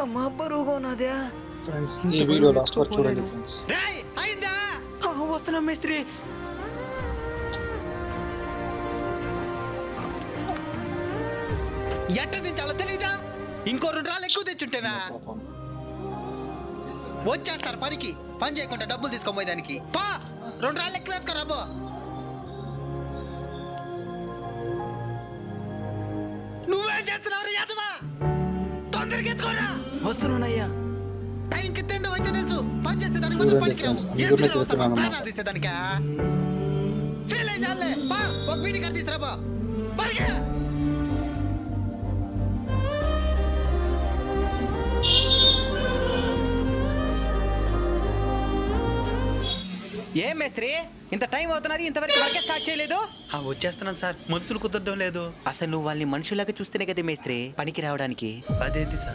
అమ్మా బరువుగా ఉన్నదా? ఫ్రెండ్స్ ఈ వీడియో లాస్ట్ వరకు చూడండి ఫ్రెండ్స్. అయిందా? వస్తున్నాం మేస్త్రి. ఎట్ట దించాలో తెలీదా? ఇంకో 2 రాళ్ళు ఎక్కువ తెచ్చుంటేవా? పాపం. వచ్చేస్తారు పనికి, పని చేయకుండా డబ్బులు తీసుకోపోయేదానికి. పా 2 రాళ్ళు ఎక్కువ వేసుకోరా అబ్బో. నువ్వేం చేస్తున్నావు యాదవా? తొందరగా ఎత్తుకోరా. వస్తున్నానయ్యా. టైంకి తిండం అయితే తెలుసు, పని చేసేదానికి చూడండి మాత్రం పనికి రావు. friends, అందరినీ ఎందుకు రావు? తిడుతున్నాను అన్నమాట. ప్రాణాలు తీసేదానికా? ఫీల్ అయ్యాలే. పా ఒక మీటింగ్ అది తీసురా బా. పరిగే. ఏం మేస్త్రి, ఇంత టైం అవుతున్నది, ఇంతవరకు వర్కే స్టార్ట్ చేయలేదు? వచ్చేస్తున్నాను సార్, మనుషులు కుదరడం లేదు. అసలు నువ్వు వాళ్ళని మనుషులాగా చూస్తేనే కదా మేస్త్రి పనికి రావడానికి. అదేంటి సార్?